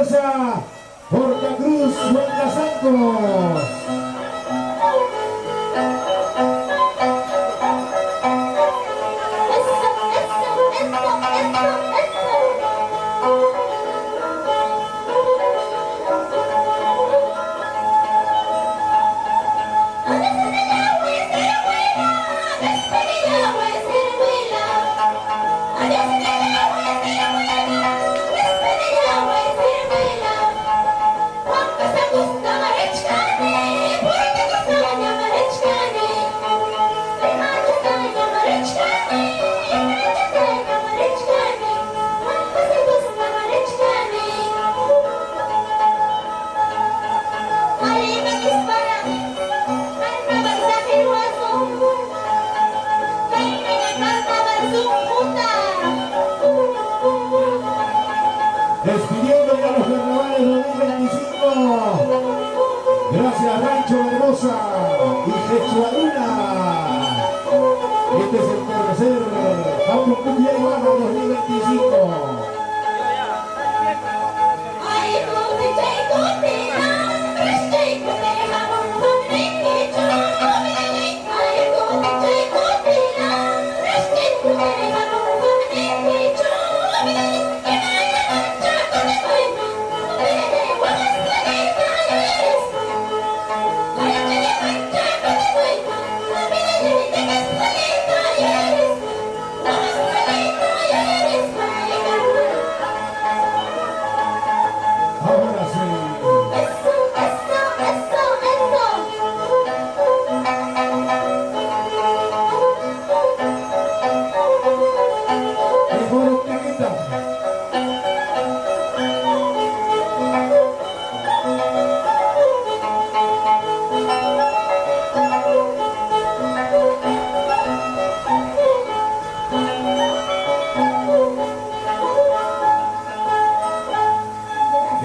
comparsa Portacruz Huancazancos. Despidiendo ya los carnavales 2025. Gracias Rancho Hermosa y Jechuaduna. Este es el tercer Campo Iguana 2025.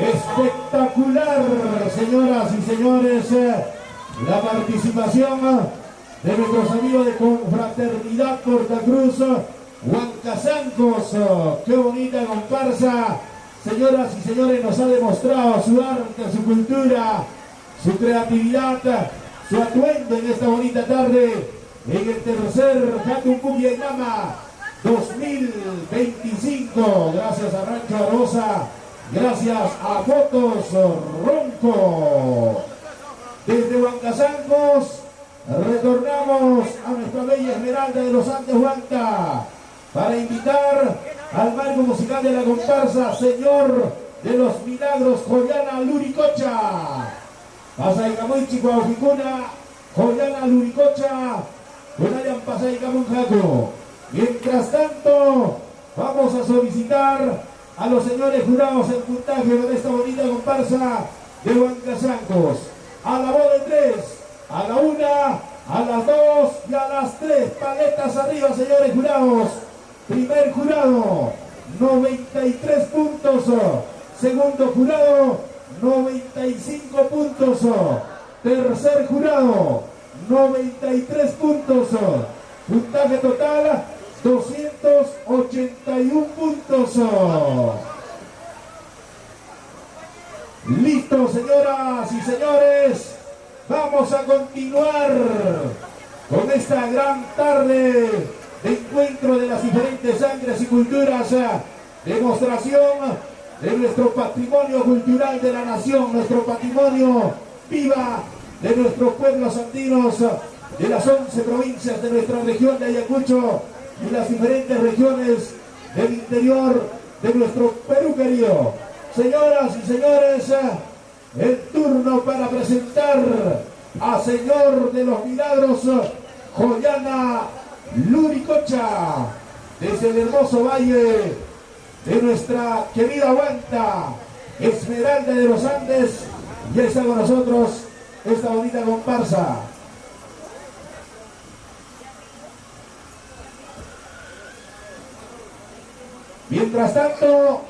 Espectacular, señoras y señores, la participación de nuestros amigos de Confraternidad Portacruz Huancazancos. Qué bonita comparsa, señoras y señores, nos ha demostrado su arte, su cultura, su creatividad, su atuendo en esta bonita tarde en el tercer Hatun Puquiainama 2025. Gracias a Rancho Rosa. Gracias a Fotos Ronco. Desde Huancazancos retornamos a nuestra bella Esmeralda de los Andes Huanca para invitar al marco musical de la comparsa Señor de los Milagros Joyana Luricocha. Pasaicamuichi Cuauhicuna Joyana Luricocha Jonayan Pasaicamunjaco. Mientras tanto vamos a solicitar a los señores jurados el puntaje de esta bonita comparsa de Huancazancos. A la voz de 3, a la 1, a las 2 y a las 3. Paletas arriba, señores jurados. Primer jurado, 93 puntos. Segundo jurado, 95 puntos. Tercer jurado, 93 puntos. Puntaje total, 281 puntos. Listo, señoras y señores. Vamos a continuar con esta gran tarde de encuentro de las diferentes sangres y culturas. Demostración de nuestro patrimonio cultural de la nación, nuestro patrimonio viva de nuestros pueblos andinos, de las 11 provincias de nuestra región de Ayacucho y las diferentes regiones del interior de nuestro Perú querido. Señoras y señores, el turno para presentar a Señor de los Milagros Joyana Luricocha desde el hermoso valle de nuestra querida Huanta, Esmeralda de los Andes. Ya está con nosotros esta bonita comparsa. Mientras tanto,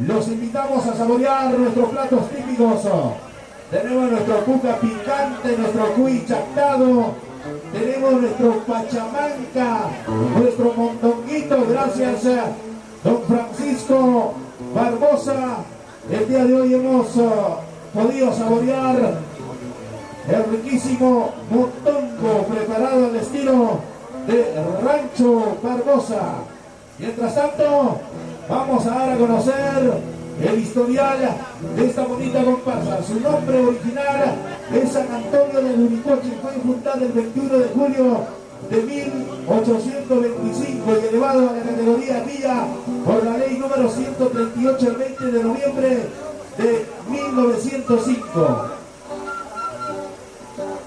los invitamos a saborear nuestros platos típicos. Tenemos nuestro cuca picante, nuestro cuy chactado, tenemos nuestro pachamanca, nuestro mondonguito, gracias don Francisco Barbosa El día de hoy hemos podido saborear el riquísimo motongo preparado al estilo de Rancho Barbosa. Mientras tanto, vamos a dar a conocer el historial de esta bonita comparsa. Su nombre original es San Antonio de Luricocha y fue fundada el 21 de julio de 1825 y elevado a la categoría villa por la ley número 138 el 20 de noviembre de 1905.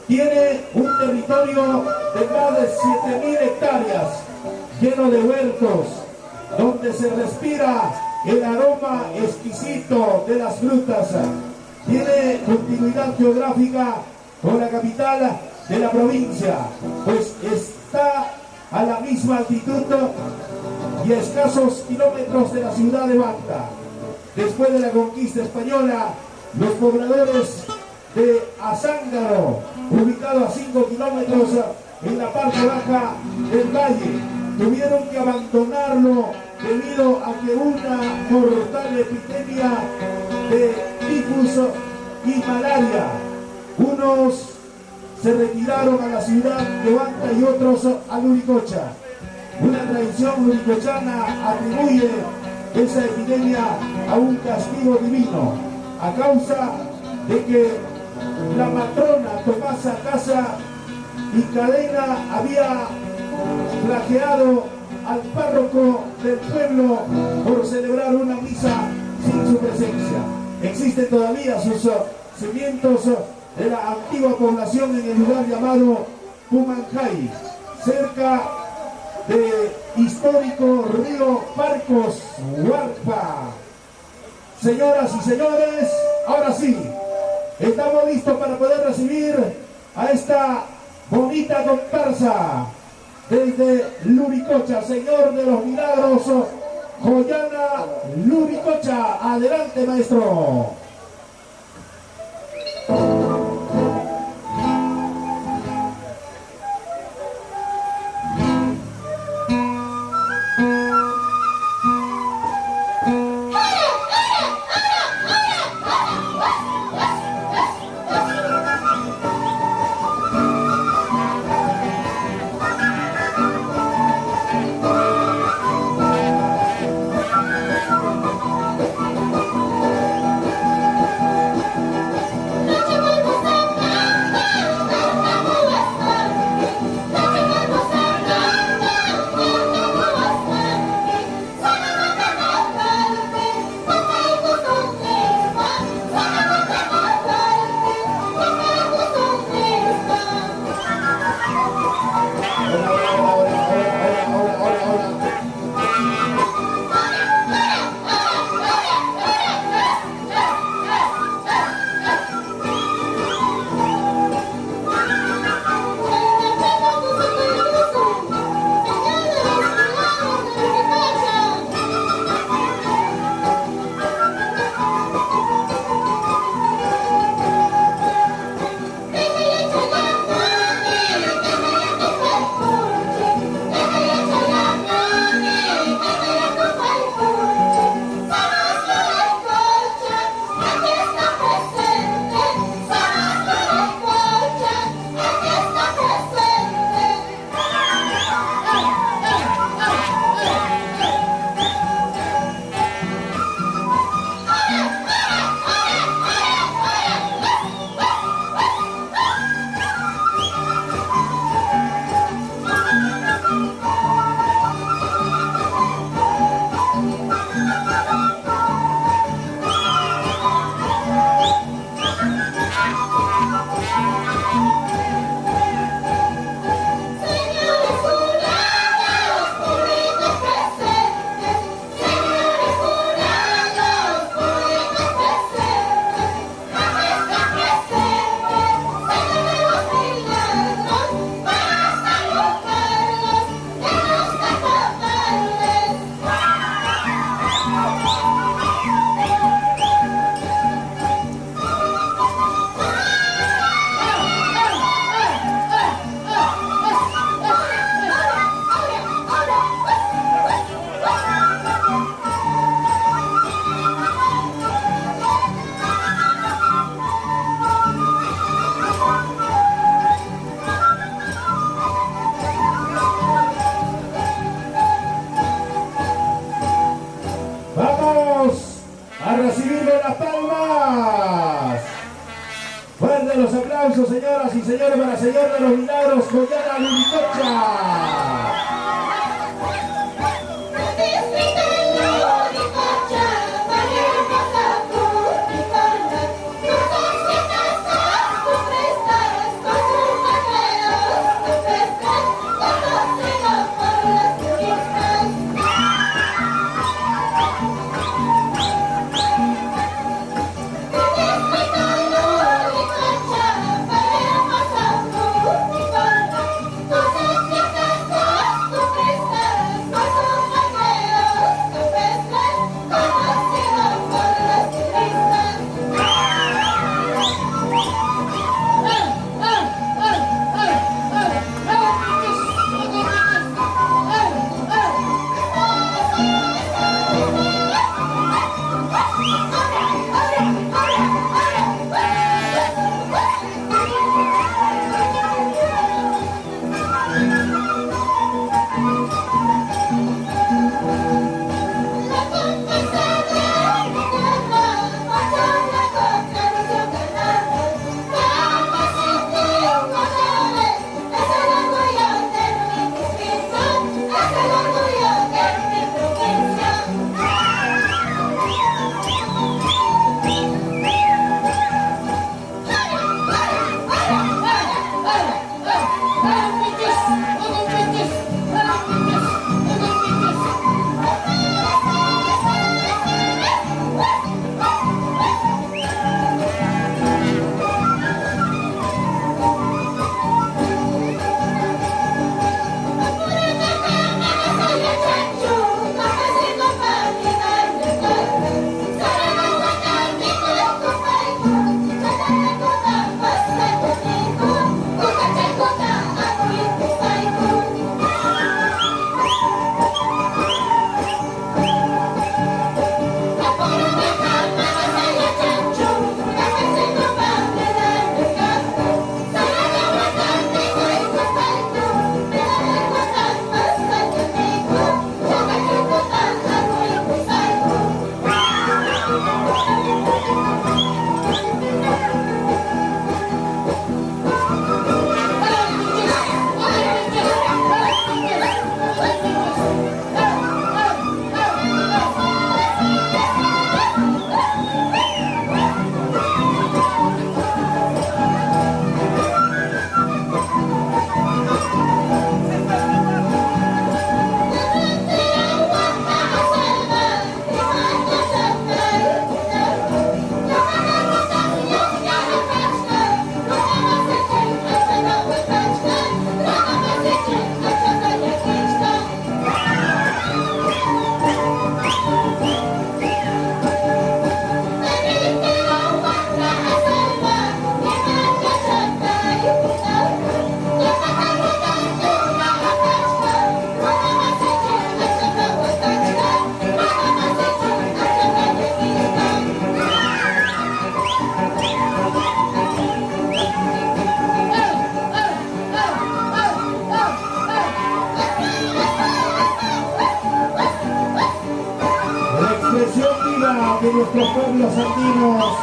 Tiene un territorio de más de 7.000 hectáreas, lleno de huertos, donde se respira el aroma exquisito de las frutas. Tiene continuidad geográfica con la capital de la provincia, pues está a la misma altitud y a escasos kilómetros de la ciudad de Banta. Después de la conquista española, los pobladores de Azángaro, ubicado a 5 kilómetros en la parte baja del valle, tuvieron que abandonarlo debido a que una mortal epidemia de tifus y malaria. Unos se retiraron a la ciudad de Banta y otros a Luricocha. Una tradición luricochana atribuye esa epidemia a un castigo divino, a causa de que la matrona Tomasa Casa y Cadena había flageado al párroco del pueblo por celebrar una misa sin su presencia. Existen todavía sus cimientos de la antigua población en el lugar llamado Pumanjay, cerca de histórico río Parcos, Huarpa. Señoras y señores, ahora sí, estamos listos para poder recibir a esta bonita comparsa desde Luricocha, Señor de los Milagros, Joyana Luricocha. Adelante, maestro. aplausos, señoras y señores, para el Señor de los Milagros, Joyana Luricocha. De nuestros pueblos andinos,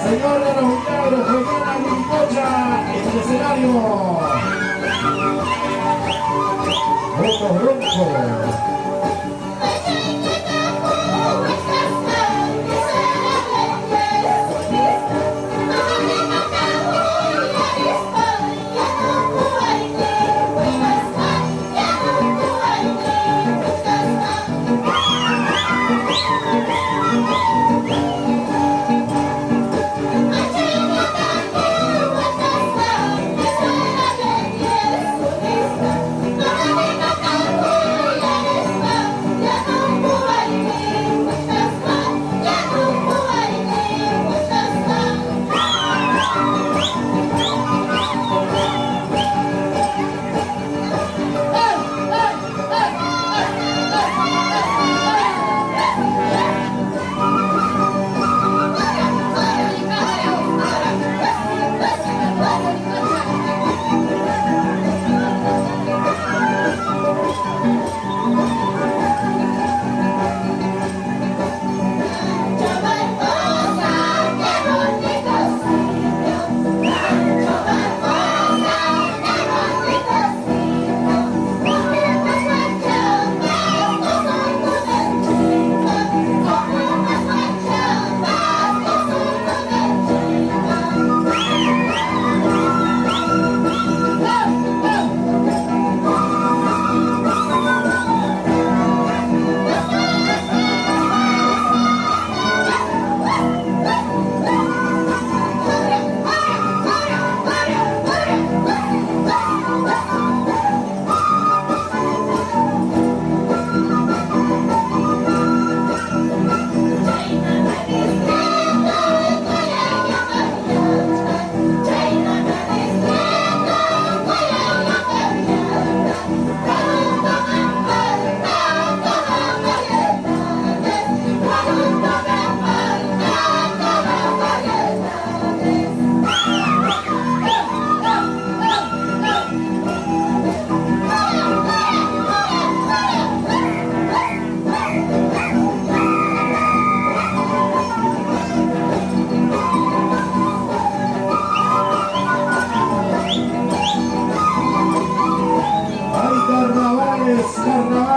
Señor de los Milagros, Joyana Luricocha en el escenario. Ronco, ronco.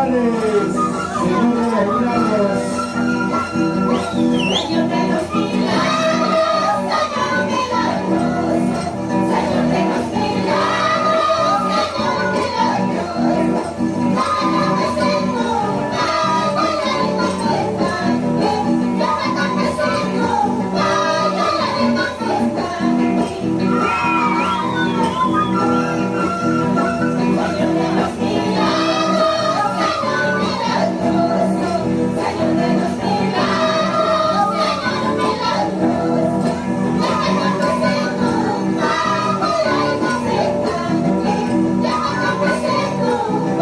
González, Señor de los Milagros. Señor de los milagros, Señor milagroso, Señor de los milagros, Señor milagroso. Déjame ser tu vaya y manifestarte, déjame ser tu vaya y manifestarte. Señor de los milagros, Señor milagroso, Señor de los milagros, Señor milagroso. Déjame ser tu vaya y manifestarte, déjame ser tu vaya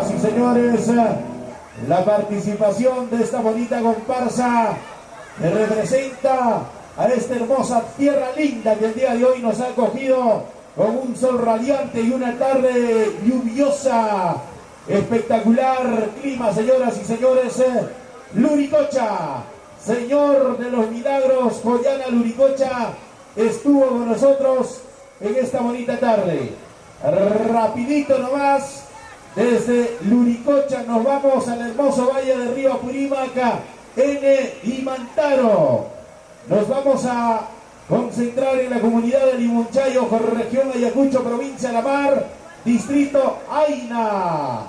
y señores, la participación de esta bonita comparsa que representa a esta hermosa tierra linda que el día de hoy nos ha acogido con un sol radiante y una tarde lluviosa. Espectacular clima, señoras y señores. Luricocha, Señor de los Milagros, Joyana Luricocha, estuvo con nosotros en esta bonita tarde. Rapidito nomás, desde Luricocha nos vamos al hermoso valle de Río Apurímac, en Imantaro. Nos vamos a concentrar en la comunidad de Limonchayo, región Ayacucho, provincia de La Mar, distrito Aina.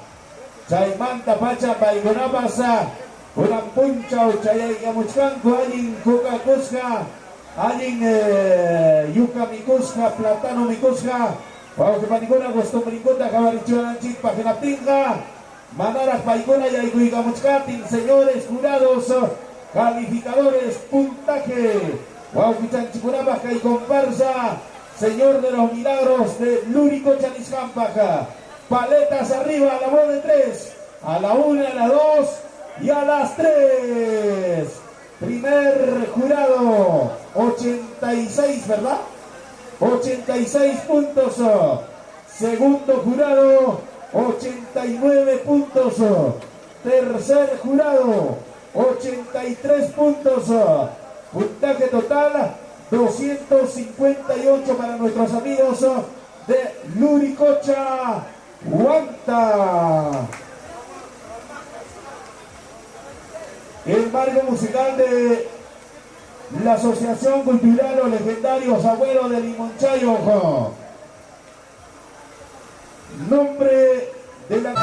Chaimanta Pacha, Paigonapasa, Urampuncha, Uchayaygamuchcanco, Allin Cucacusca, Allin Yuca Micusca, Platano Micusca, Pauquepanicona, Costumbricota, Cabarichuananchit, Pajenapinga, Manaras Paicona, Yaycuigamuchcatin, señores jurados, calificadores, puntaje, Huauquichanchicurapaca y comparsa, Señor de los Milagros de Luricocha, Nizcampaca. Paletas arriba, a la voz de 3, a la 1, a la 2 y a las 3. Primer jurado, 86, ¿verdad? 86 puntos. Segundo jurado, 89 puntos. Tercer jurado, 83 puntos. Puntaje total, 258 para nuestros amigos de Luricocha, Huanta. El marco musical de la Asociación Cultural Los Legendarios Abuelos de Limonchayo. Nombre de la...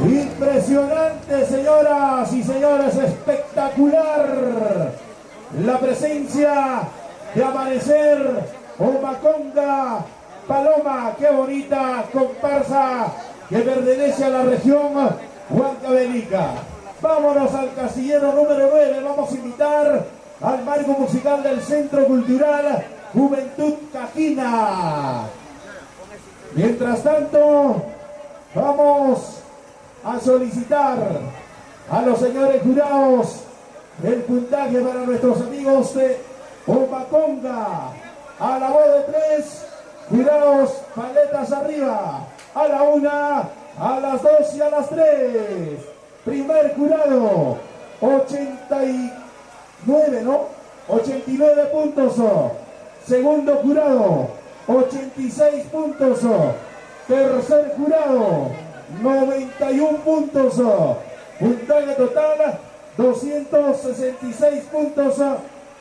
Impresionante, señoras y señores, espectacular la presencia de Amanecer Humaconga Paloma. Qué bonita comparsa que pertenece a la región huancavelica. Vámonos al casillero número 9. Vamos a invitar al marco musical del Centro Cultural Juventud Cajina. Mientras tanto, vamos a solicitar a los señores jurados el puntaje para nuestros amigos de Humaconga. A la voz de 3, Cuidados, paletas arriba. A la 1, a las 2 y a las 3. Primer jurado, 89, ¿no? 89 puntos. Segundo jurado, 86 puntos. Tercer jurado, 91 puntos. Puntaje total, 266 puntos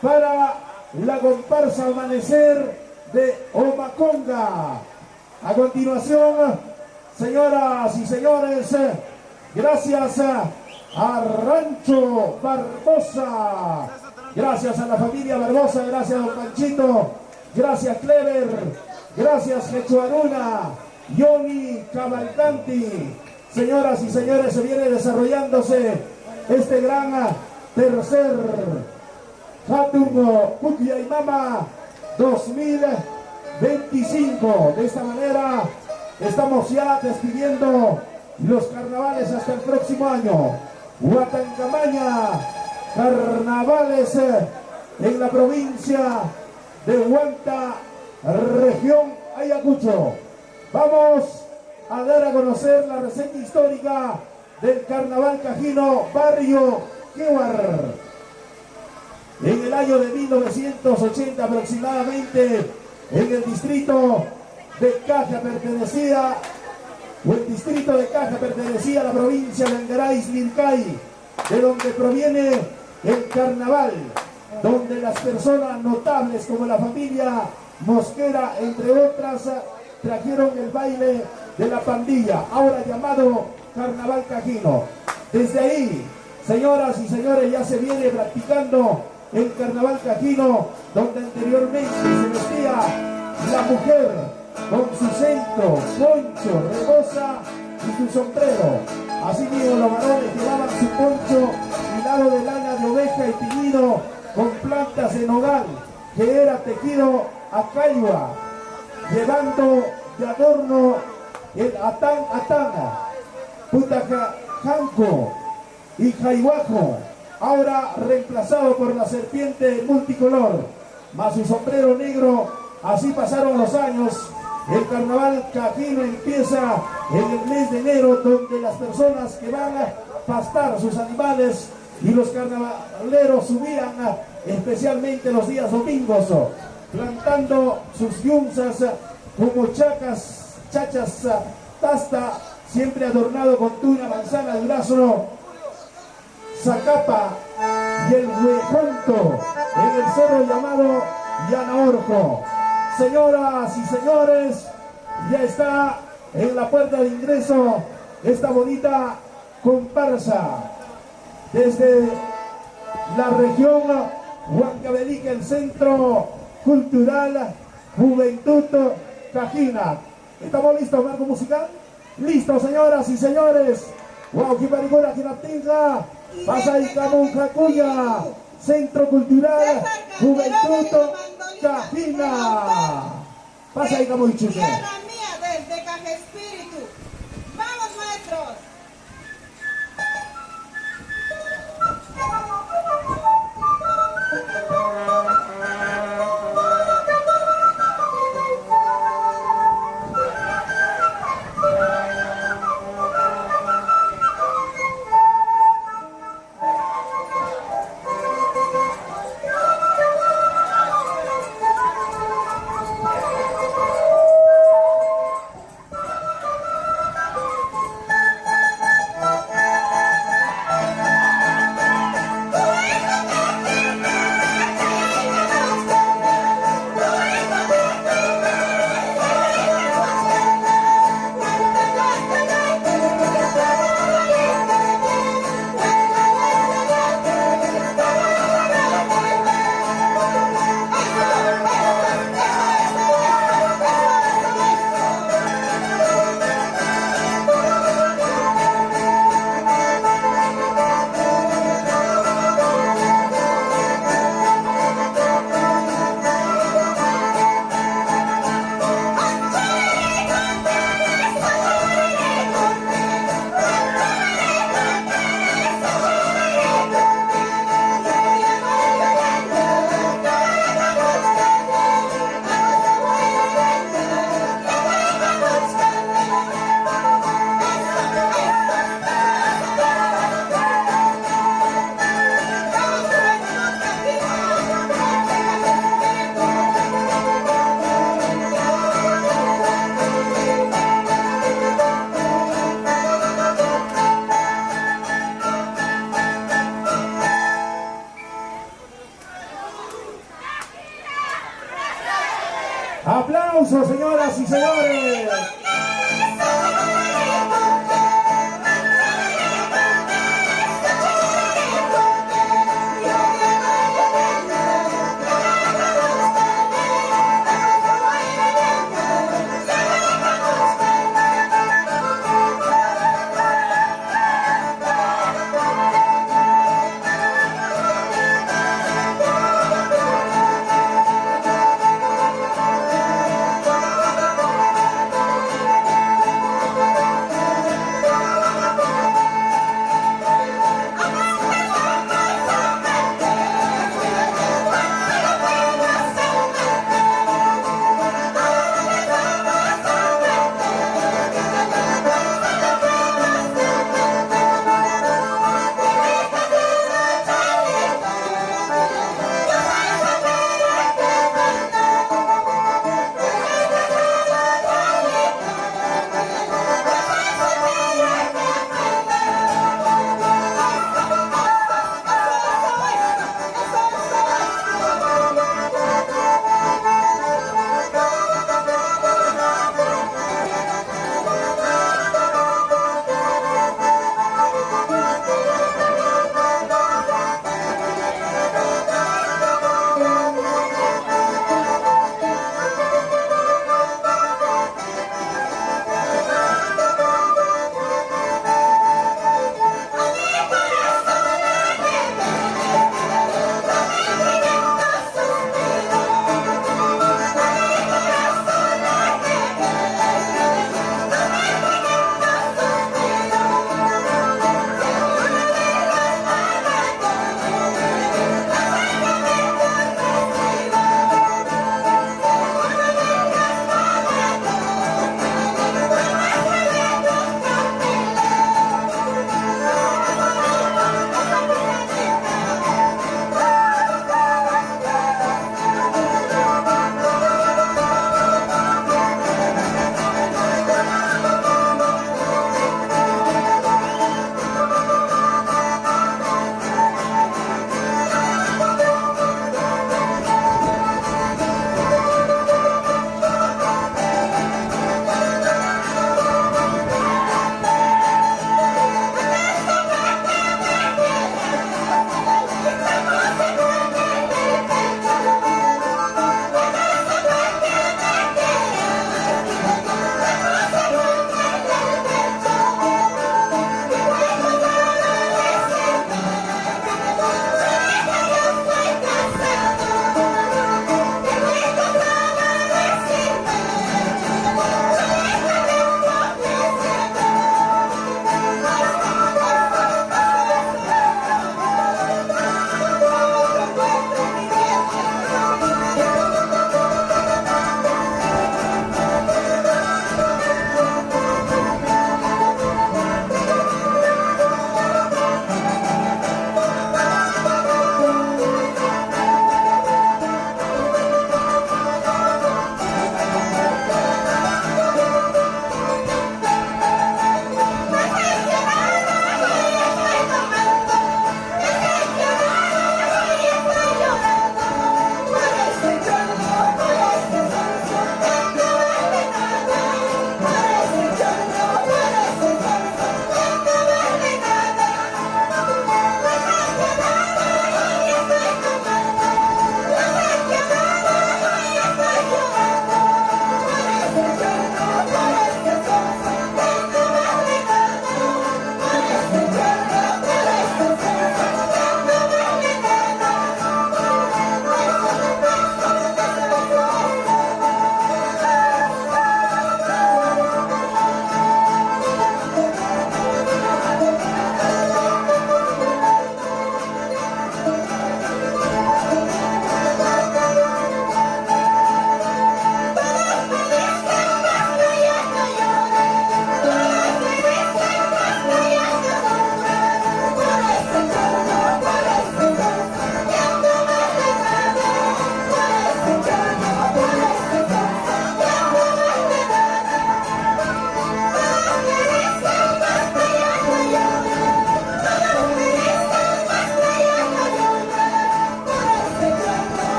para la comparsa Amanecer de Omaconga. A continuación, señoras y señores, gracias a Rancho Barbosa, gracias a la familia Barbosa, gracias a don Panchito, gracias Clever, gracias Quechuaruna, Yoni Cavalcanti. Señoras y señores, se viene desarrollándose este gran tercer Hatung Pucllaymama 2025. De esta manera estamos ya despidiendo los carnavales hasta el próximo año. Huancamaña, carnavales en la provincia de Huanta, región Ayacucho. Vamos a dar a conocer la reseña histórica del Carnaval Cajino Barrio Quewar. En el año de 1980 aproximadamente, en el distrito de Caja pertenecía a la provincia de Angaray, Lircay, de donde proviene el carnaval, donde las personas notables como la familia Mosquera, entre otras, trajeron el baile de la pandilla, ahora llamado Carnaval Cajino. Desde ahí, señoras y señores, ya se viene practicando el Carnaval Cajino, donde anteriormente se vestía la mujer con su centro, poncho, rebosa y su sombrero. Asimismo, los varones llevaban su poncho hilado de lana de oveja y teñido con plantas de nogal, que era tejido a caigua, llevando de adorno el atanga, putajanco y jaihuajo, ahora reemplazado por la serpiente multicolor, más su sombrero negro. Así pasaron los años. El Carnaval Cajino empieza en el mes de enero, donde las personas que van a pastar sus animales y los carnavaleros subían especialmente los días domingos, plantando sus yunzas como chachas, tasta, siempre adornado con tuna, manzana, durazno, zacapa y el huejonto en el cerro llamado Yanaorjo. Señoras y señores, ya está en la puerta de ingreso esta bonita comparsa desde la región Huancavelica, el Centro Cultural Juventud Cajina. ¿Estamos listos, marco musical? Listos, señoras y señores. Wow, qué parigura, que la tenga. Pasa y Camunjacuya, Centro Cultural Juventud Cajina. Pasa y Camunchuque. Tierra mía desde Caja Espíritu. Vamos, maestros. aplauso, señoras y señores.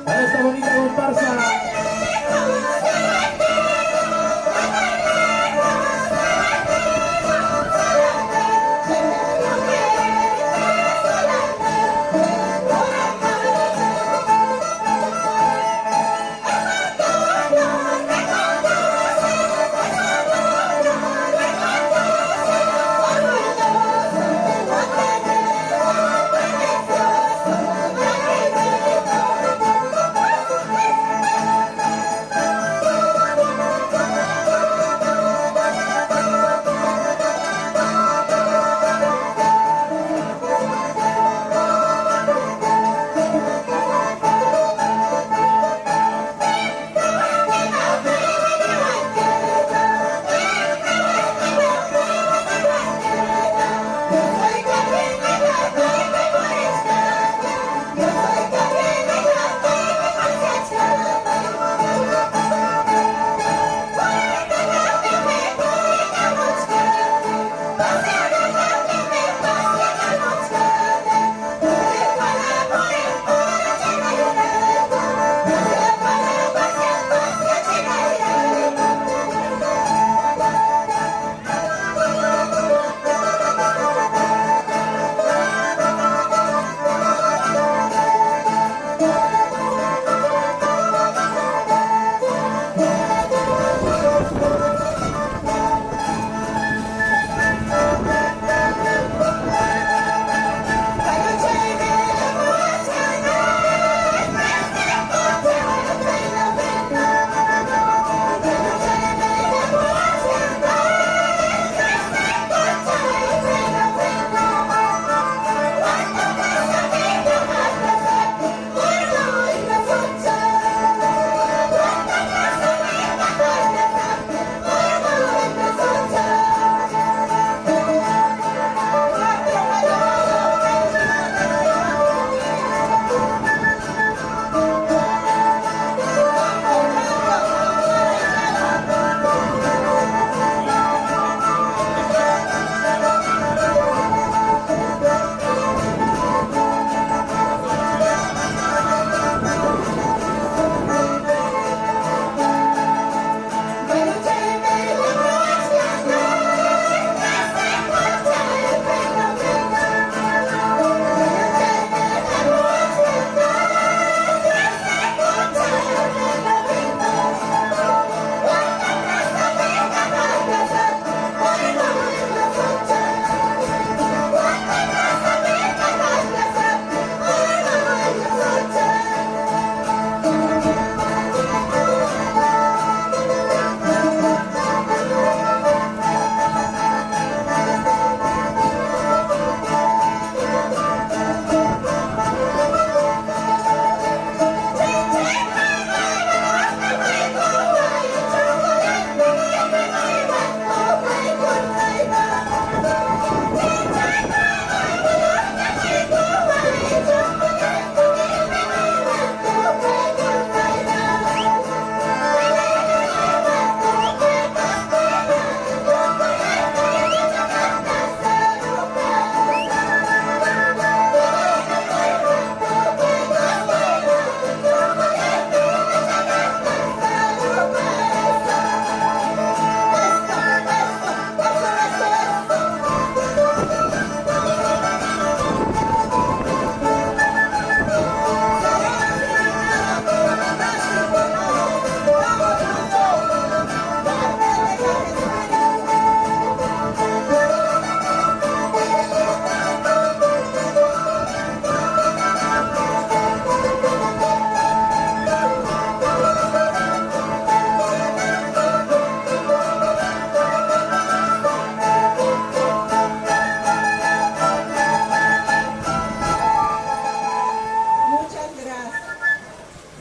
para esta bonita comparsa.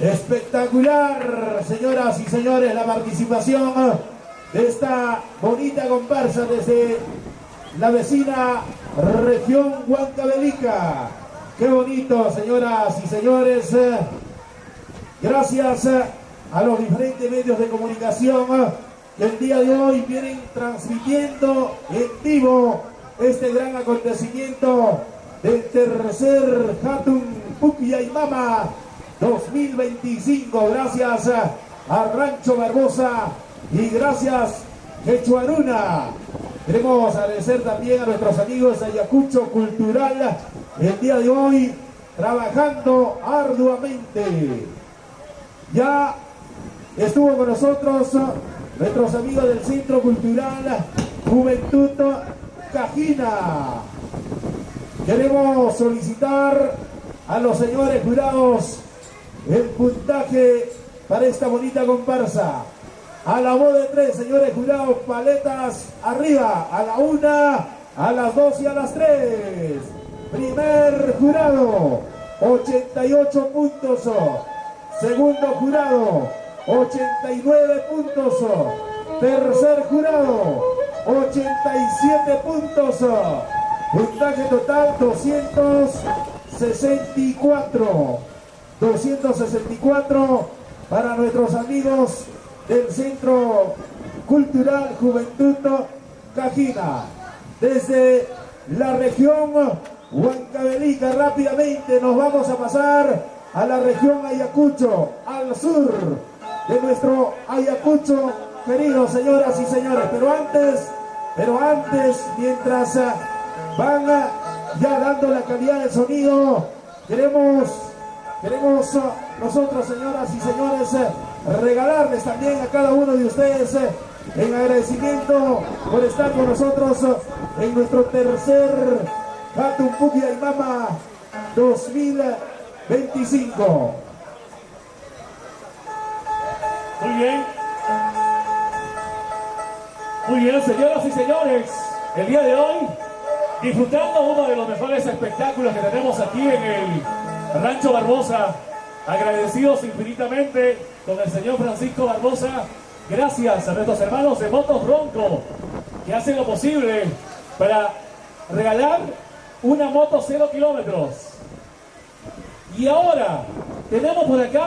Espectacular, señoras y señores, la participación de esta bonita comparsa desde la vecina región Huancavelica. Qué bonito, señoras y señores. Gracias a los diferentes medios de comunicación que el día de hoy vienen transmitiendo en vivo este gran acontecimiento del tercer Hatun Pucllay Mama 2025. Gracias a Rancho Barbosa y gracias Quechuaruna. Queremos agradecer también a nuestros amigos de Ayacucho Cultural el día de hoy trabajando arduamente. Ya estuvo con nosotros nuestros amigos del Centro Cultural Juventud Cajina. Queremos solicitar a los señores jurados el puntaje para esta bonita comparsa. A la voz de 3, señores jurados, paletas arriba, a la 1, a las 2 y a las 3. Primer jurado, 88 puntos. Segundo jurado, 89 puntos. Tercer jurado, 87 puntos. Puntaje total 264. 264 para nuestros amigos del Centro Cultural Juventud Cajina. Desde la región Huancavelica rápidamente nos vamos a pasar a la región Ayacucho, al sur de nuestro Ayacucho querido, señoras y señores. Pero antes, mientras van ya dando la calidad del sonido, queremos nosotros, señoras y señores, regalarles también a cada uno de ustedes en agradecimiento por estar con nosotros en nuestro tercer Hatum Pukia y Mama 2025. Muy bien, señoras y señores, el día de hoy disfrutando uno de los mejores espectáculos que tenemos aquí en el Rancho Barbosa, agradecidos infinitamente con el señor Francisco Barbosa. Gracias a nuestros hermanos de Motos Ronco que hacen lo posible para regalar una moto 0 kilómetros. Y ahora tenemos por acá